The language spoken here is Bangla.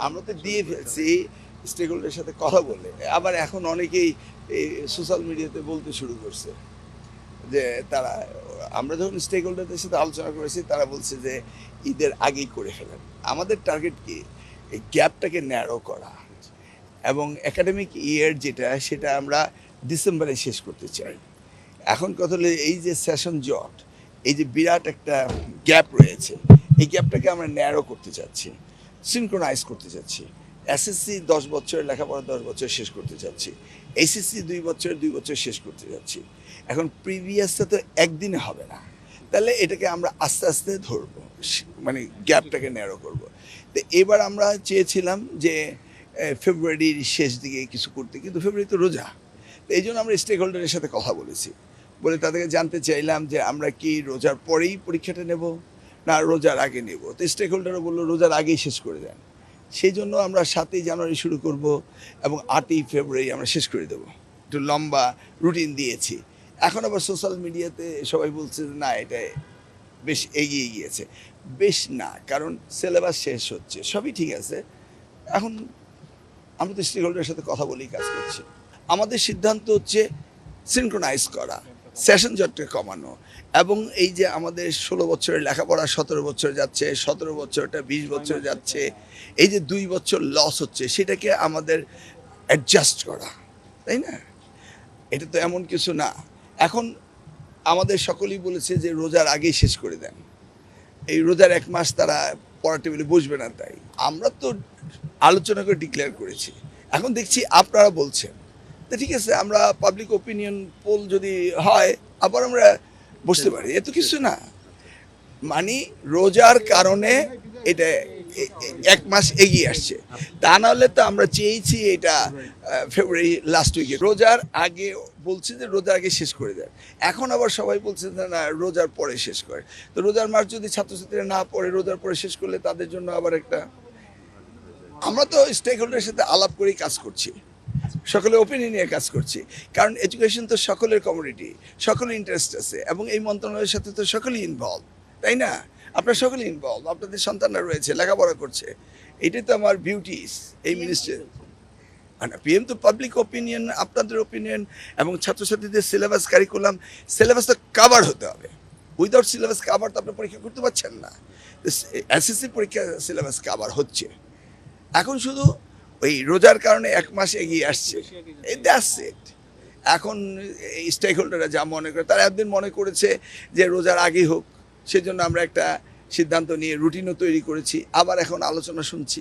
আমরা তো দিয়ে ফেলছি স্টেক হোল্ডারের সাথে কথা বলে। আবার এখন অনেকেই এই সোশ্যাল মিডিয়াতে বলতে শুরু করছে যে তারা, আমরা যখন স্টেক হোল্ডারদের সাথে আলোচনা করেছি তারা বলছে যে ঈদের আগেই করে ফেলেন। আমাদের টার্গেট কি, এই গ্যাপটাকে ন্যারো করা এবং একাডেমিক ইয়ার যেটা সেটা আমরা ডিসেম্বরে শেষ করতে চাই। এখন কথা হলো এই যে সেশন জট, এই যে বিরাট একটা গ্যাপ রয়েছে, এই গ্যাপটাকে আমরা ন্যারো করতে চাচ্ছি, সিনক্রোনাইজ করতে চাচ্ছি। এসএসসি 10 বছর লেখাপড়া 10 বছর শেষ করতে চাচ্ছি, এইচএসসি 2 বছর শেষ করতে যাচ্ছি। এখন প্রিভিয়াসটা তো একদিনে হবে না, তাহলে এটাকে আমরা আস্তে আস্তে ধরবো, মানে গ্যাপটাকে ন্যারো করব। তো এবার আমরা চেয়েছিলাম যে ফেব্রুয়ারির শেষ দিকে কিছু করতে, কিন্তু ফেব্রুয়ারি তো রোজা। তো এই জন্য আমরা স্টেক হোল্ডারের সাথে কথা বলেছি, বলে তাদেরকে জানতে চাইলাম যে আমরা কি রোজার পরেই পরীক্ষাটা নেব না রোজার আগে নেব। তো স্টেক হোল্ডারও বললো রোজার আগেই শেষ করে দেন। সেই জন্য আমরা 7ই জানুয়ারি শুরু করব এবং 8ই ফেব্রুয়ারি আমরা শেষ করে দেবো। একটু লম্বা রুটিন দিয়েছি। এখন আবার সোশ্যাল মিডিয়াতে সবাই বলছে যে না এটা বেশ এগিয়ে গিয়েছে। বেশ না, কারণ সিলেবাস শেষ হচ্ছে, সবই ঠিক আছে। এখন আমরা তো স্টেক হোল্ডারের সাথে কথা বলেই কাজ করছি। আমাদের সিদ্ধান্ত হচ্ছে সিনক্রোনাইজ করা, সেশন জটকে কমানো, এবং এই যে আমাদের 16 বছরের লেখাপড়া 17 বছর যাচ্ছে, 17 বছরটা 20 বছর যাচ্ছে, এই যে 2 বছর লস হচ্ছে সেটাকে আমাদের অ্যাডজাস্ট করা, তাই না? এটা তো এমন কিছু না। এখন আমাদের সকলেই বলেছে যে রোজার আগেই শেষ করে দেন, এই রোজার 1 মাস তারা পড়ার টেবিলে বসবে না। তাই আমরা তো আলোচনা করে ডিক্লেয়ার করেছি। এখন দেখছি আপনারা বলছেন, তো ঠিক আছে, আমরা পাবলিক ওপিনিয়ন পোল যদি হয় আবার আমরা বসতে পারি, এত কিছু না। মানে রোজার কারণে এটা 1 মাস এগিয়ে আসছে, তা নাহলে তো আমরা চেয়েছি এটা ফেব্রুয়ারি লাস্ট উইকে। রোজার আগে বলছে যে রোজার আগে শেষ করে দেয়, এখন আবার সবাই বলছে যে না রোজার পরে শেষ করে। তো রোজার মাস যদি ছাত্রছাত্রীরা না পড়ে রোজার পরে শেষ করলে তাদের জন্য আবার একটা, আমরা তো স্টেক হোল্ডারের সাথে আলাপ করেই কাজ করছি, সকলের ওপিনিয়ন নিয়ে কাজ করছি। কারণ এডুকেশন তো সকলের কমিউনিটি, সকলের ইন্টারেস্ট আছে, এবং এই মন্ত্রণালয়ের সাথে তো সকলেই ইনভলভ, তাই না? আপনারা সকলেই ইনভলভ, আপনাদের সন্তানরা রয়েছে, লেখাপড়া করছে। এটাই তো আমার বিউটিস এই মিনিস্টার। মানে পিএম তো পাবলিক ওপিনিয়ন, আপনাদের ওপিনিয়ন, এবং ছাত্রছাত্রীদের সিলেবাস কারিকুলাম, সিলেবাস তো কাভার হতে হবে। উইদাউট সিলেবাস কাভার তো আপনি পরীক্ষা করতে পারছেন না। এসএসসি পরীক্ষা সিলেবাস কাভার হচ্ছে, এখন শুধু ওই রোজার কারণে 1 মাস এগিয়ে আসছে, দ্যাটস ইট। এখন এই স্টেক হোল্ডাররা যা মনে করে, তারা একদিন মনে করেছে যে রোজার আগেই হোক, সেজন্য আমরা একটা সিদ্ধান্ত নিয়ে রুটিনও তৈরি করেছি, আবার এখন আলোচনা শুনছি।